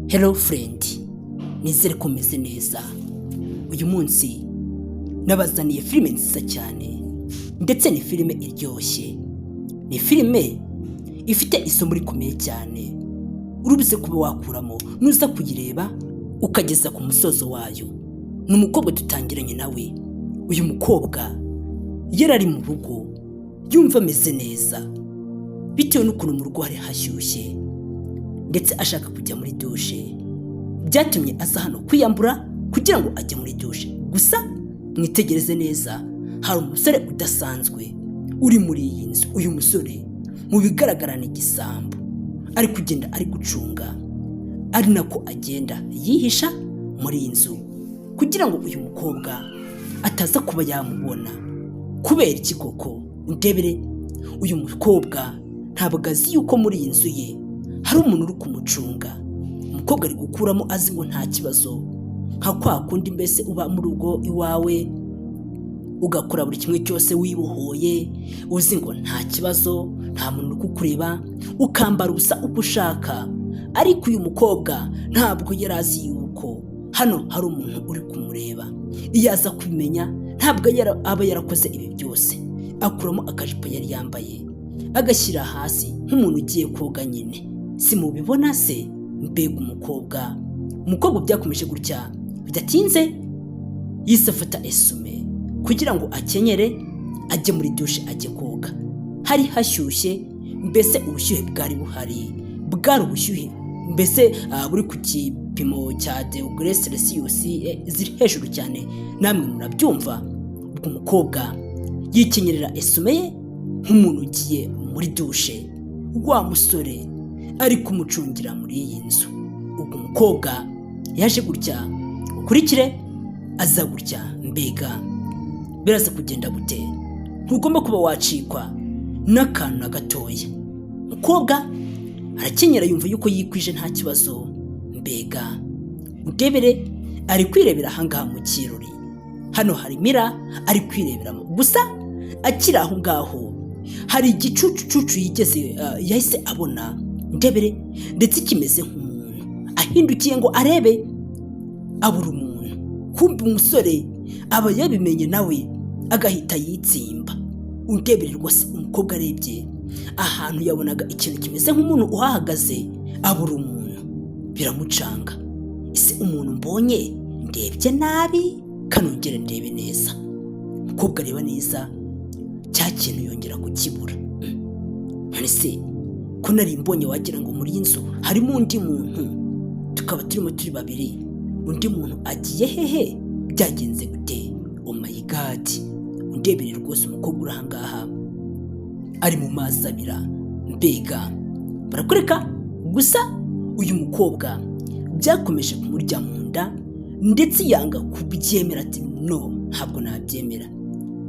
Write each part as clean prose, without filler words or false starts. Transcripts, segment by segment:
Hello friend, nizere ko umeze neza. Uyu munsi nabazaniye filime nziza cyane, ndetse ni filime iryoshye. Ni filime ifite isomo rikomeye cyane, urubize kuba wakuramo nuza kuyireba ukageza ku musozo wayo. Ni umukobwa tutangiranye nawe. Uyu mukobwa yarari mu rugo yumva ameze neza, bitewe n'ukuntu mu rugo hari hashyushye, ndetse ashaka kujya muri dushe. Byatumye aza hano kwiyambura kugira ngo ajye muri dushe. Gusa mwitegereze neza, hari umusore udasanzwe uri muri iyi nzu. Uyu musore mu bigaragara ni igisambo, ari kugenda ari gucunga, ari nako agenda yihisha muri iyi nzu kugira ngo uyu mukobwa ataza kuba yamubona. Kubera iki koko? Ndebere, uyu mukobwa ntabwo azi yuko muri iyi nzu ye hari umuntu uri kumucunga. Umukobwa ari gukuramo azi ngo nta kibazo, nka kwa kundi mbese uba mu rugo iwawe ugakora buri kimwe cyose wibohoye, uzi ngo nta kibazo, nta muntu uri kukureba, ukambara ubusa uko ushaka. Ariko uyu mukobwa ntabwo yari azi yuko hano hari umuntu uri kumureba. Iyo aza kubimenya ntabwo aba yarakoze ibi byose. Akuramo akajipo yari yambaye agashyira hasi nk'umuntu ugiye koga nyine. Si mubibona se? Mbega umukobwa byakomeje gutya, bidatinze yise afata esume kugira ngo akenyere ajye muri dushe ajye koga. Hari hashyushye, mbese ubushyuhe bwari buhari, bwari ubushyuhe mbese buri ku gipimo cya degere selisiyusi ziri hejuru cyane. Namwe murabyumva. Ubwo umukobwa yikenyerera esume ye nk'umuntu ugiye muri dushe. Wa musore ari kumucungira muri iyi nzu. Ubwo umukobwa yaje gutya, ukurikire aza gutya. Mbega biraza kugenda gute? Ntugomba kuba wacikwa n'akantu na gatoya. Umukobwa arakenyera yumva yuko yikwije nta kibazo. Mbega ndebere, ari kwirebera ahangaha mu kirori. Hano hari mira ari kwireberamo. Gusa akiri aho ngaho hari igicucucucu yahise abona. Ndebere, ndetse kimeze nk'umuntu. Ahindukiye ngo arebe, abura umuntu. Kumbe umusore aba yabimenye nawe agahita yitsimba. Ndebere rwose umukobwa arebye ahantu yabonaga ikintu kimeze nk'umuntu uhahagaze, abura umuntu. Biramucanga. Ese umuntu mbonye ndebye nabi, kanongere ndebe neza. Umukobwa areba neza, cya kintu yongera kukibura. None se ko nari mbonye wagira ngo muri inzu harimo undi muntu, tukaba turimo turi babiri, undi muntu agiye hehe? Byagenze gute? Oh my god! Ndebere rwose umukobwa uri ahangaha ari mu mazi abira. Mbega barakoreka. Gusa uyu mukobwa byakomeje kumurya mu nda, ndetse yanga kubyemera. Ati no, ntabwo nabyemera.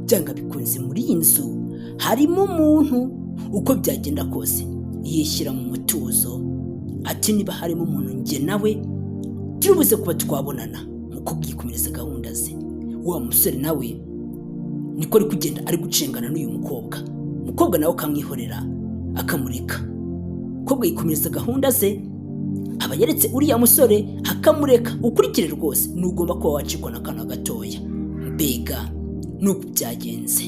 Byanga bikunze muri iyi nzu harimo umuntu. Uko byagenda kose yishyira mu mutuzo. Ati niba harimo umuntu, njye nawe turubuze kuba twabonana. Umukobwa yikomereza gahunda ze. Wa musore nawe niko ari kugenda ari gucengana n'uyu mukobwa. Umukobwa nawe akamwihorera akamureka. Umukobwa yikomereza gahunda ze, aba yaretse uriya musore akamureka. Ukurikire rwose, ntugomba kuba wacikwa n'akantu gatoya. Mbega nuko byagenze.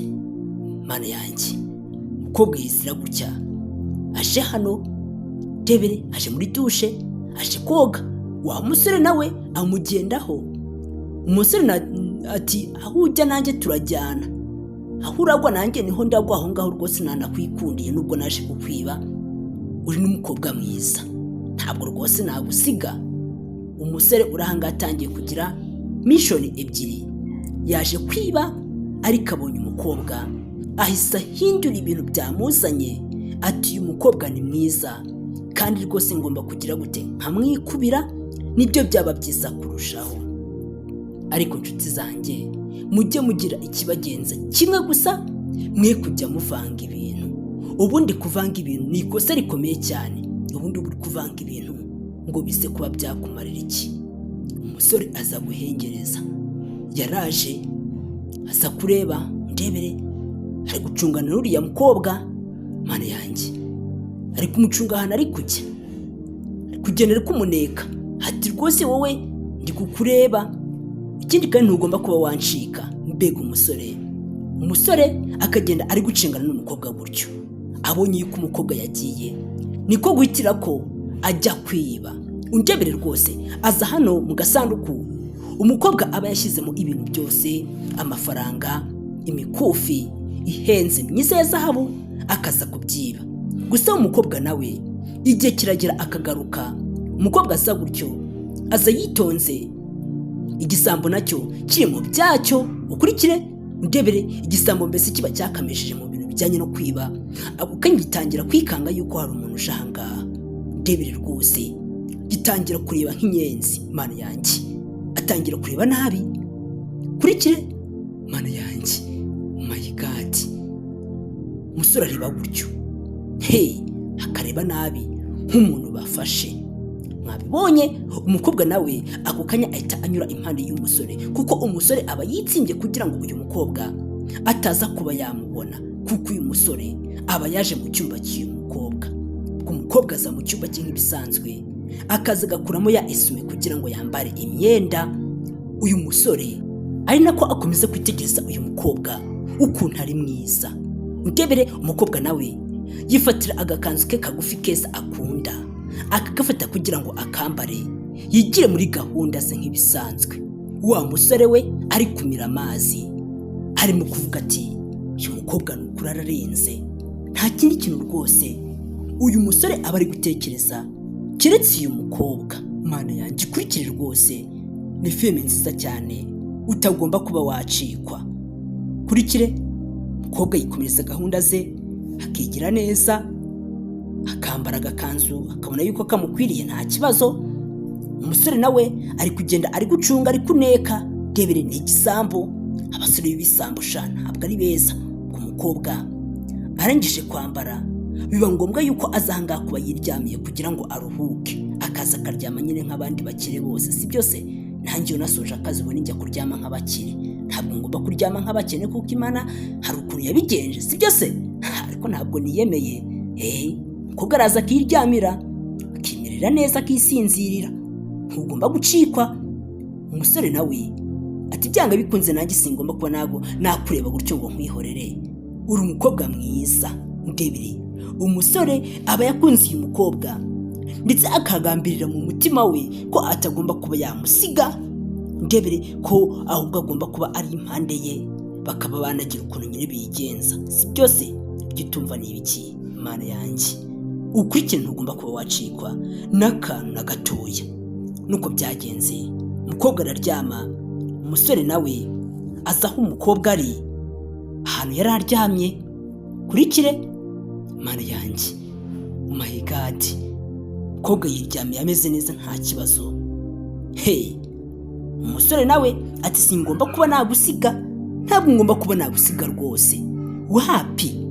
Mana yanjye, umukobwa yizira gutya, aje hano. Ndebere aje muri dushe, aje koga. Wa musore nawe amugendaho. Umusore ati aho ujya nanjye turajyana, aho uragwa nanjye niho ndagwa. Aho ngaho rwose nanakwikundiye, nubwo naje kukwiba. Uri n'umukobwa mwiza, ntabwo rwose nagusiga. Umusore urahanga atangiye kugira mishoni ebyiri. Yaje kwiba, ariko abonye umukobwa ahise ahindura ibintu byamuzanye. Ati uyu mukobwa ni mwiza, kandi rwose ngomba kugira gute? Nkamwikubira, nibyo byaba byiza kurushaho. Ariko nshuti zanjye, mujye mugira ikibagenza kimwe gusa, mwe kujya muvanga ibintu. Ubundi kuvanga ibintu ni ikosa rikomeye cyane. Ubundi uri kuvanga ibintu ngo bize kuba byakumarira iki? Umusore aza guhengereza, yaraje aza kureba. Ndebere ari gucungana n'uriya mukobwa. Mana yanjye, ari kumucunga ahantu ari kujya, ari kugenda ari kumuneka. ati rwose wowe ndi kukureba, ikindi kandi ntugomba kuba wancika. Mbega umusore akagenda ari gucengana n'umukobwa gutyo. Abonye yuko umukobwa yagiye, niko guhitira ko ajya kwiba. Undebere rwose, aza hano mu gasanduku umukobwa aba yashyizemo ibintu byose, amafaranga, imikufi ihenze myiza ya zahabu, akaza kubyiba. Gusa umukobwa nawe igihe kiragera akagaruka. Umukobwa aza gutyo, aza yitonze, igisambo nacyo kiri mu byacyo. Ukurikire undebere, igisambo mbese kiba cyakamesheje mu bintu bijyanye no kwiba. Ako kanya gitangira kwikanga yuko hari umuntu uje aha ngaha. Ndebere rwose, gitangira kureba nk'inyenzi. Mana yanjye, atangira kureba nabi. Kurikire, mana yanjye, oh my God, umusore areba gutyo, akareba nabi nk'umuntu bafashe. Mwabibonye, umukobwa nawe ako kanya ahita anyura impande y'umusore, kuko umusore aba yitsimbye kugira ngo uyu mukobwa ataza kuba yamubona, kuko uyu musore aba yaje mu cyumba cy'uyu mukobwa. Umukobwa aza mu cyumba cye nk'ibisanzwe, akaza agakuramo ya esume kugira ngo yambare imyenda. Uyu musore ari nako akomeza kwitegereza uyu mukobwa ukuntu ari mwiza. Undebere, umukobwa nawe yifatira agakanzu ke kagufi keza akunda, akagafata kugira ngo akambare yigire muri gahunda ze nk'ibisanzwe. Wa musore we ari kumira amazi, arimo kuvuga ati uyu mukobwa ni ukuri ararenze. Nta kindi kintu rwose uyu musore aba ari gutekereza keretse uyu mukobwa. Mana yanjye, ikurikire rwose, ni filime nziza cyane utagomba kuba wacikwa. Kurikire, umukobwa yikomereza gahunda ze, akigira neza, akambara agakanzu, akabona yuko kamukwiriye nta kibazo. Umusore nawe ari kugenda ari gucunga, ari kuneka. Ndebere, ni igisambo. Abasore b'ibisambo ntabwo ari beza. Umukobwa arangije kwambara, biba ngombwa yuko azanga kuba yiryamiye kugira ngo aruhuke, akaza akaryama nyine nk'abandi bakire bose. Si byose nanjye nasoje akazi ubona njya kuryama nk'abakire. Ntabwo ngomba kuryama nk'abakene kuko Imana hari ukuntu yabigenje. Si byose, ariko ntabwo niyemeye. Umukobwa araza akiryamira, akimerera neza, akisinzirira. Ntugomba gucikwa. Umusore nawe ati byanga bikunze nanjye singomba kuba nakureba gutyo ngo nkwihorere. Uri umukobwa mwiza. Ndebere, umusore aba yakunze uyu mukobwa ndetse akagambirira mu mutima we ko atagomba kuba yamusiga. Ndebere ko ahubwo agomba kuba ari impande ye, bakaba banagira ukuntu nyine bigenza. Si byose ibyo utumva ni ibiki? Mana yanjye, ukurikire, ntugomba kuba wacikwa n'akantu na gatoya. Nuko byagenze, umukobwa araryama, umusore nawe aza aho umukobwa ari, ahantu yari aryamye. Kurikire, mana yanjye, oh my God, umukobwa yiryamiye ameze neza nta kibazo. Umusore nawe ati singomba kuba nagusiga. Ntabwo ngomba kuba nagusiga rwose. Wapi,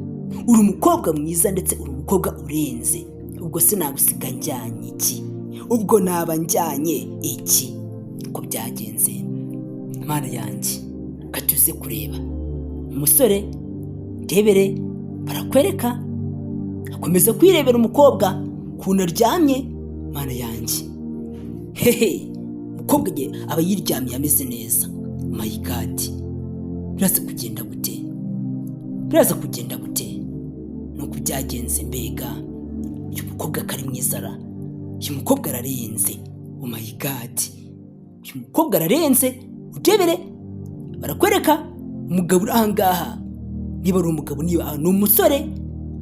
uri umukobwa mwiza ndetse uri umukobwa urenze. Ubwo se nagusiga njyanye iki? Ubwo naba njyanye iki? Uko byagenze, mana yanjye, katuze kureba umusore. Ndebere, barakwereka, akomeza kwirebera umukobwa kuntu aryamye. Mana yanjye, umukobwa aba yiryamiye ameze neza. My God, biraza kugenda gute? Nuko byagenze. Mbega uyu mukobwa kari mwiza, uyu mukobwa ararenze. Oh my God, uyu mukobwa ararenze. Udebere, barakwereka umugabo uri aha ngaha. Niba ari umugabo, niba ni umusore,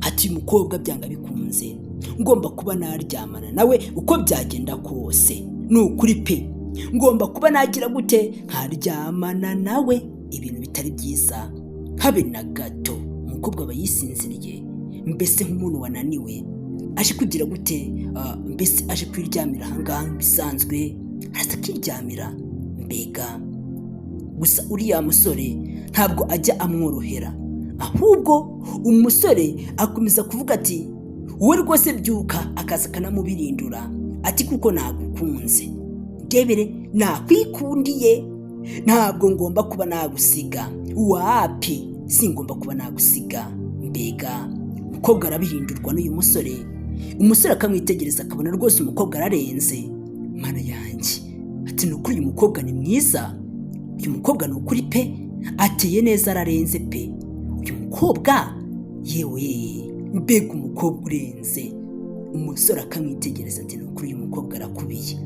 ati uyu mukobwa byanga bikunze ngomba kuba naryamana nawe uko byagenda kose. Ni ukuri pe, ngomba kuba nagira gute? Nkaryamana nawe. Ibintu bitari byiza habe na gato. Umukobwa aba yisinziriye, mbese nk'umuntu wananiwe, aje kugira gute? Mbese aje kwiryamira aha ngaha bisanzwe, araza akiryamira. Mbega gusa uriya musore ntabwo ajya amworohera, ahubwo umusore akomeza kuvuga ati wowe rwose byuka, akaza akanamubirindura ati kuko nagukunze. Ndebere, nakwikundiye, ntabwo ngomba kuba nagusiga. Wapi, singomba kuba nagusiga. Mbega umukobwa arabihindurwa n'uyu musore. Umusore akamwitegereza akabona rwose umukobwa ararenze. Mana yanjye, iki ati ni ukuri uyu mukobwa ni mwiza, uyu mukobwa ni ukuri pe, ateye neza ararenze pe, uyu mukobwa yewe mbega umukobwa urenze. Umusore akamwitegereza ati ni ukuri uyu mukobwa arakubiye.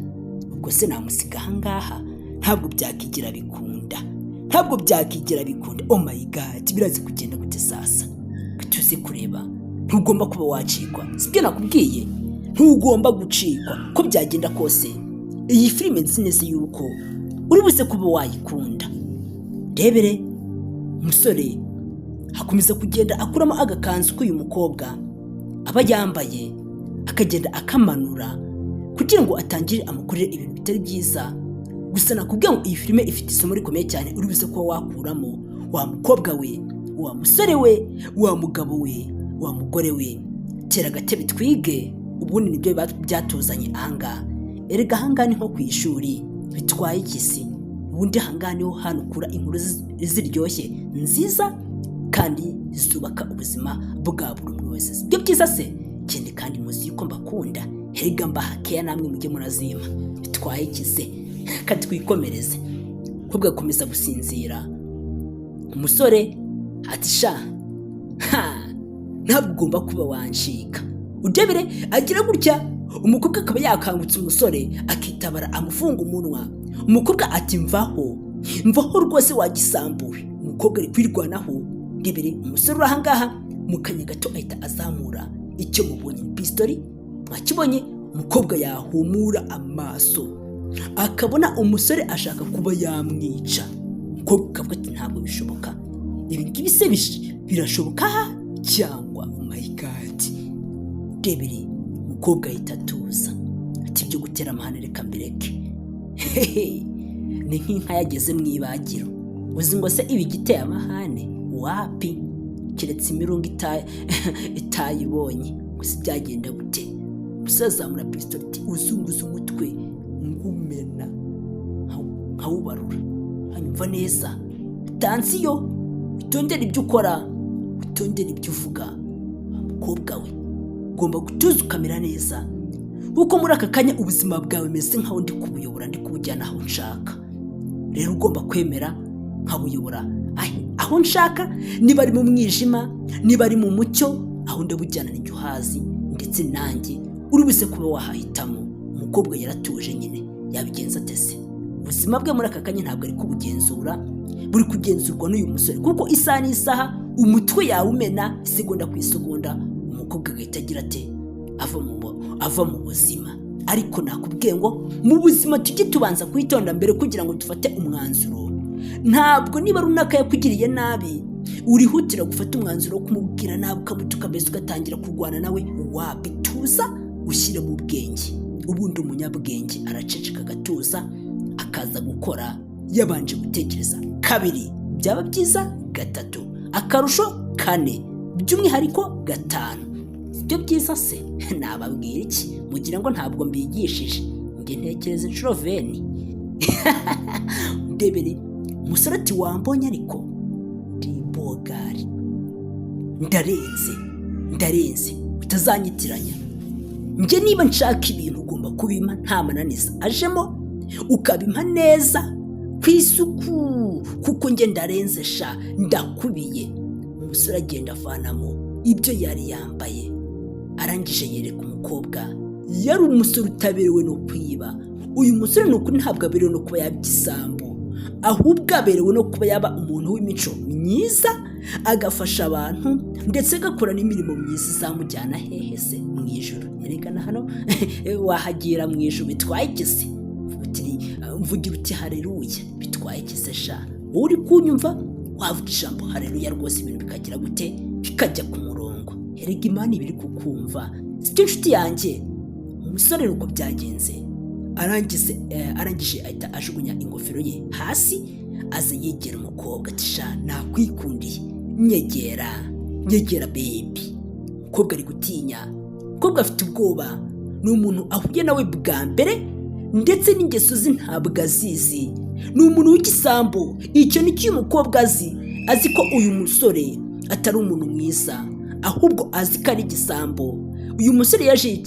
Ubwo se namusiga ahangaha? Ntabwo byakigira bikunda, ntabwo byakigira bikunda. Oh my god, birazi kugenda gute sasa? Tuze kureba, ntugomba kuba wacikwa, sibyo nakubwiye? Ntugomba gucikwa ko byagenda kose. Iyi filime nzi neza yuko uri buze kuba wayikunda. Rebere umusore hakomeza kugenda akuramo agakanzu k'uyu mukobwa aba yambaye, akagenda akamanura kugira ngo atangire amukorere ibintu bitari byiza. Gusa nakubwiye ngo iyi filime ifite isomo rikomeye cyane uri buze kuba wakuramo. Wa mukobwa we, wa musore we, wa mugabo we, wa mugore we, tera agatebe twige. Ubundi nibyo byatuzanye ahangaha. Erega ahangaha ni nko ku ishuri, bitwaye ikisi. Ubundi ahangaha niho hano ukura inkuru ziryoshye nziza kandi zubaka ubuzima bwa buri umwe wese. Sibyo byiza se? Ikindi kandi muzi yuko mbakunda, erega mbahakeya namwe mujye murazima. Bitwaye ikisi katwikomereze. Kubwo akomeza gusinzira. Umusore ati sha ntabwo ugomba kuba wanshika. Udebere agira gutya, umukobwa akaba yakangutse umusore akitabara amufunga umunwa. Umukobwa ati mvaho rwose wagisambuwe. Umukobwa ari kwirwanaho. Rebere umusore uri ahangaha mu kanya gato ahita azamura icyo mubonye pistoli. Mwakibonye? Umukobwa yahumura amaso akabona umusore ashaka kuba yamwica. Umukobwa akavuga ati ntabwo bishoboka, ibi ngibi se birashoboka cyangwa? Oh my god. Rebere umukobwa ahita atuza ati ibyo gutera amahane reka mbireke. Ni nk'inka yageze mu ibagiro. Uzi ngo se ibi giteye amahane? Wapi, keretse imirungu itayibonye. Gusa byagenda gute? Usazamura pistol ati uzunguza umutwe ngumena nkawubarura. Hanyumva neza, tansiyo, witondere ibyo ukora, witondere ibyo uvuga. Umukobwa we ugomba gutuza ukamera neza, kuko muri aka kanya ubuzima bwawe meze nkaho ndi kubuyobora, ndi kubujyana aho nshaka. Rero ugomba kwemera nkabuyobora aho nshaka. Niba ari mu mwijima, niba ari mu mucyo, aho ndabujyana n'icyo uhazi, ndetse nanjye uri buse kuba wahahitamo. Umukobwa yaratuje nyine, yabigenza atese. Ubuzima bwe muri aka kanya ntabwo ari kubugenzura, buri kugenzurwa n'uyu musore, kuko isaha n'isaha umutwe yawumena isegonda ku isegonda. Umukobwa agahita agira ate ava mu buzima. Ariko nakubwiye ngo mu buzima tujye tubanza kwitonda mbere kugira ngo dufate umwanzuro. Ntabwo niba runaka yakugiriye nabi urihutira gufata umwanzuro wo kumubwira nabi, ukamutuka mbese ugatangira kurwana nawe. Wabituza ushyire mu bwenge. Ubundi umunyabwenge araceceka agatuza, akaza gukora yabanje gutekereza kabiri, byaba byiza gatatu, akarusho kane, by'umwihariko gatanu. Ibyo byiza se nababwira iki? Mugira ngo ntabwo mbigishije? Njye ntekereza inshuro 20. Ndebere umusore ati wambonye ariko ndi bogari, ndarenze utazanyitiranya. Njye niba nshaka ibintu ugomba kubimpa nta mananiza ajemo, ukabimpa neza ku isuku, kuko njye ndarenze sha, ndakubiye. Umusore agenda avanamo ibyo yari yambaye, arangije yereka umukobwa. Yari umusore utaberewe no kwiba. Uyu musore ni ukuri ntabwo aberewe no kuba yaba igisambo, ahubwo aberewe no kuba yaba umuntu w'imico myiza, agafasha abantu ndetse agakora n'imirimo myiza izamujyana hehe se? Mu ijuru. Yerekana hano wahagira mu ijuru. Bitwaye ikise? Mvugira uti haleluya. Bitwaye ikise sha? Uri kunyumva wavuga ijambo haleluya rwose ibintu bikagira gute? Bikajya ku murongo. Erega Imana ibiri kukumva. Sibyo nshuti yanjye? Umusore nuko byagenze. Arangije ahita ajugunya ingofero ye hasi, aza yegera umukobwa ati sha nakwikundiye, nyegera baby. Umukobwa ari gutinya, umukobwa afite ubwoba. Ni umuntu ahuye nawe bwa mbere, ndetse n'ingeso ze ntabwo azizi. Ni umuntu w'igisambo. Icyo ni cyo umukobwa azi ko uyu musore atari umuntu mwiza, ahubwo azi ko ari igisambo. Uyu musore yaje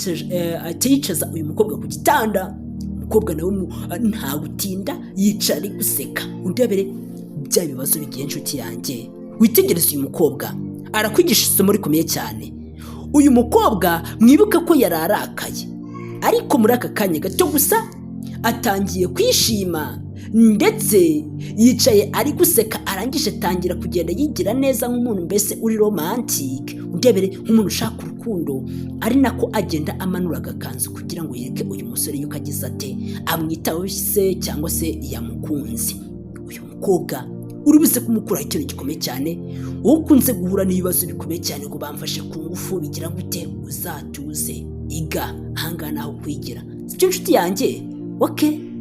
yicaza uyu mukobwa ku gitanda. umukobwa nawe nta gutinda yicara ari guseka. Undebere bya bibazo bigiye inshuti yanjye, witegereze uyu mukobwa arakwigisha isomo rikomeye cyane. Uyu mukobwa mwibuke ko yari arakaye, ariko muri aka kanya gato gusa atangiye kwishima ndetse yicaye ari guseka, arangije atangira kugenda yigira neza nk'umuntu mbese uri romantic. Undebere nk'umuntu ushaka urukundo, ari nako agenda amanura agakanzu kugira ngo yereke uyu musore yuko agize ate amwitaho se cyangwa se yamukunze. Uyu mukobwa urubuze kumukuraho ikintu gikomeye cyane, wowe ukunze guhura n'ibibazo bikomeye cyane ngo bamfashe ku ngufu bigira gute, uzatuze iga ahangaha naho kwigira. Sibyo nshuti yanjye?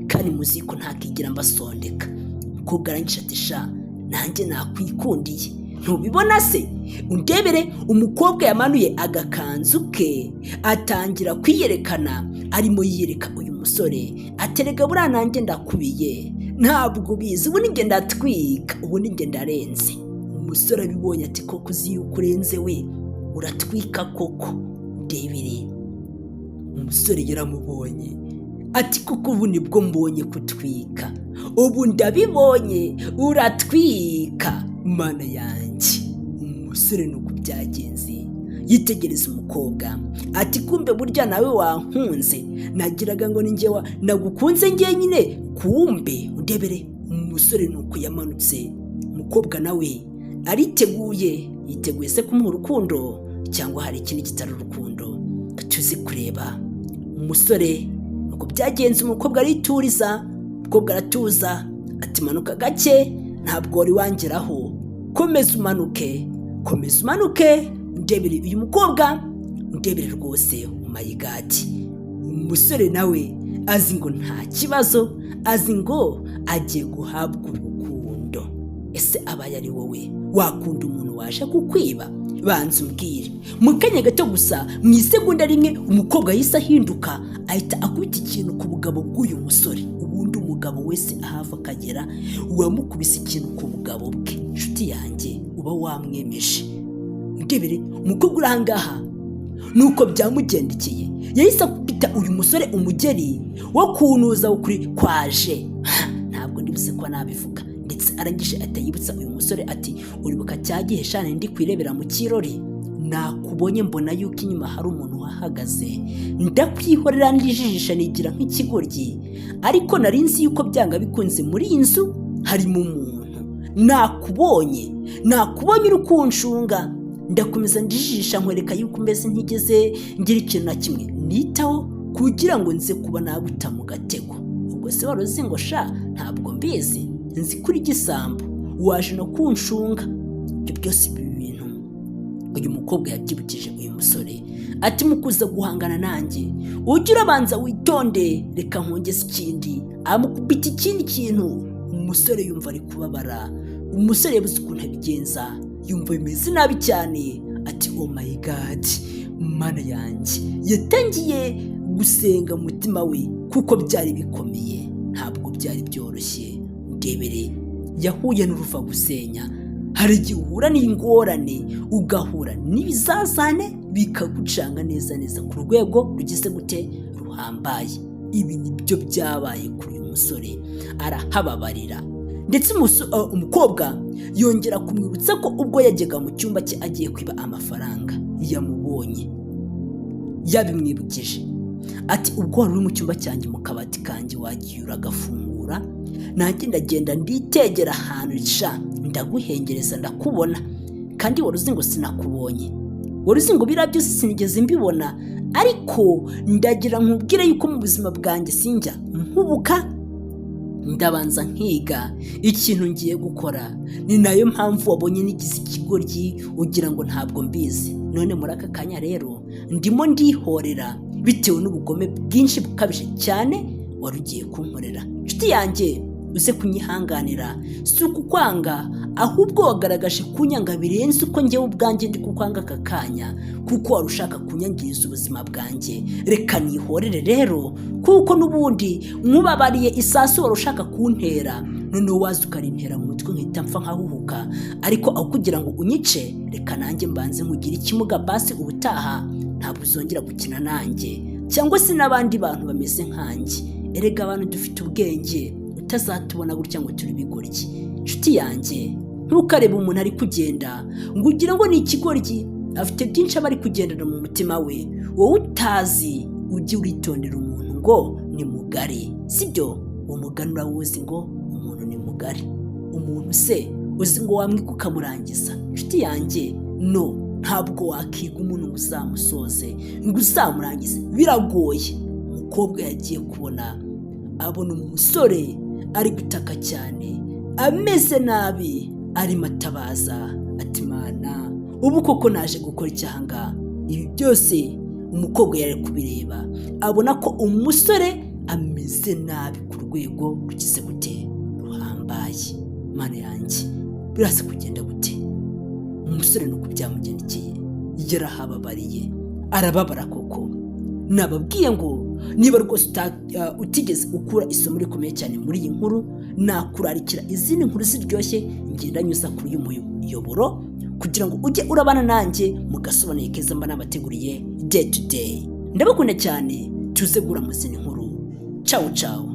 kandi muziko ntakigira mbasondeka. Umukobwa arangije ati sha nanjye nakwikundiye, ntubibona se? Undebere umukobwa yamanuye agakanzu ke atangira kwiyerekana, arimo yiyereka uyu musore aterega buriya nanjye ndakubiye, ntabwo bizi, ubu ninjye ndatwika, ubu ninjye ndarenze. Umusore abibonye ati koko uzi yuko urenze we, uratwika koko. Ndebere umusore yaramubonye ati koko ubu nibwo mbonye kutwika, ubu ndabibonye uratwika. Mana yanjye, umusore nuko byagenze yitegereza umukobwa ati kumbe burya nawe wankunze, nagiraga ngo ninjye nagukunze njye nyine, kumbe. Undebere umusore nuko yamanutse, umukobwa nawe ariteguye, yiteguye se kumuha urukundo cyangwa hari ikindi kitari urukundo. Tuzi kureba umusore nuko byagenze, umukobwa arituriza, umukobwa aratuza ati manuka gake, ntabwo wari wangeraho, komeza umanuke, komeza umanuke. Ndebere uyu mukobwa, ndebere rwose umayigati. Umusore nawe azi ngo nta kibazo, azi ngo agiye guhabwa urukundo. Ese abaye ari wowe wakunda umuntu waje kukwiba? Banza umbwire. Mu kanya gato gusa, mu isegonda rimwe, umukobwa yahise ahinduka, ahita akubita ikintu ku bugabo bw'uyu musore. Ubundi umugabo wese ahava akagera wamukubise ikintu ku bugabo bwe, nshuti yanjye uba wamwemeje. Ndebere umukobwa uri ahangaha nuko byamugendekeye, yahise akubita uyu musore umugeri wo kunuza ukuri kwaje. Ntabwo ndibuze ko nabivuga. Ndetse arangije atayibutsa uyu musore ati uribuka cyagihe shane ndi kwirebera mu kirori, nakubonye mbona yuko inyuma hari umuntu wahagaze, ndakwihorera ndijijisha nigira nk'ikigoryi, ariko nari nzi yuko byanga bikunze muri iyi nzu harimo umuntu. Nakubonye uri kunshunga, ndakomeza ndijijisha nkwereka yuko mbese ntigeze ngira ikintu na kimwe nitaho kugira ngo nze kuba naguta mu gatego. Ubwo se wari uzi ngo sha ntabwo mbizi, nzi kuri gisambo waje no kunshunga. Ibyo byose ibi bintu uyu mukobwa yabyibukije uyu musore ati mukuza guhangana nanjye ujye urabanza witonde, reka nkongeze ikindi. Amukubita ikindi kintu, umusore yumva ari kubabara, umusore yabuze ukuntu abigenza, yumva bimeze nabi cyane. Ati oh my god, mana yanjye. Yatangiye gusenga umutima we kuko byari bikomeye, ntabwo byari byoroshye. Ndebere yahuye n'uruva gusenya. Hari igihe uhura n'ingorane, ugahura n'ibizazane bikagucanga neza neza ku rwego rugize gute ruhambaye. Ibi nibyo byabaye kuri uyu musore, arahababarira. Ndetse umukobwa yongera kumwibutsa ko ubwo yajyaga mu cyumba cye agiye kwiba amafaranga yamubonye, yabimwibukije ati ubwo wari uri mu cyumba cyanjye mu kabati kanjye wagiye uragafungura, nanjye ndagenda nditegera ahantu sha ndaguhengereza ndakubona, kandi wari uzi ngo sinakubonye, wari uzi ngo biriya byose sinigeze mbibona, ariko ndagira nkubwire yuko mu buzima bwanjye sinjya nkubuka, ndabanza nkiga ikintu ngiye gukora. Ni nayo mpamvu wabonye nigize ikigoryi ugira ngo ntabwo mbizi. None muri aka kanya rero ndimo ndihorera bitewe n'ubugome bwinshi bukabije cyane wari ugiye kunkorera. Nshuti yanjye uze kunyihanganira, si ukukwanga, ahubwo wagaragaje kunyanga birenze uko njyewe ubwanjye ndi kukwanga aka kanya, kuko wari ushaka kunyangiriza ubuzima bwanjye. Reka nihorere rero, kuko n'ubundi nkubabariye isasu wari ushaka kuntera, noneho waza ukarintera mu mutwe nkahita mpfa nkahuhuka. Ariko aho kugira ngo unyice, reka nanjye mbanze nkugire ikimuga basi, ubutaha ntabwo uzongera gukina nanjye cyangwa se n'abandi bantu bameze nkanjye. erega abantu dufite ubwenge utazatubona gutya ngo turi bigoryi. Nshuti yanjye, ntukarebe umuntu ari kugenda ngo ugire ngo ni ikigoryi, afite byinshi aba ari kugendera mu mutima we. Wowe utazi ujye uritondera umuntu ngo ni mugari, sibyo? Umugani urawuzi ngo umuntu ni mugari. Umuntu se uzi ngo wamwika ukamurangiza? Nshuti yanjye, no, ntabwo wakiga umuntu ngo uzamusoze ngo uzamurangize, biragoye. Umukobwa yagiye kubona abona umusore ari gutaka cyane, ameze nabi, arimo atabaza ati Mana, ubu koko naje gukora icyanga. Ibi byose umukobwa yari kubireba, abona ko umusore ameze nabi ku rwego rugize gute, ruhambaye. Mana yanjye, birasa kugenda gute? Umusore nuko byamugendekeye, yarahababariye, arababara koko. Nababwiye ngo niba rwose utigeze ukura isomo rikomeye cyane muri iyi nkuru, nakurarikira izindi nkuru ziryoshye ngenda nyuza kuri uyu muyoboro kugira ngo ujye urabana nanjye mu gasobanuye keza mba nabateguriye day to day. Ndabakunda cyane, tuze gura mu zindi nkuru. Ciao ciao.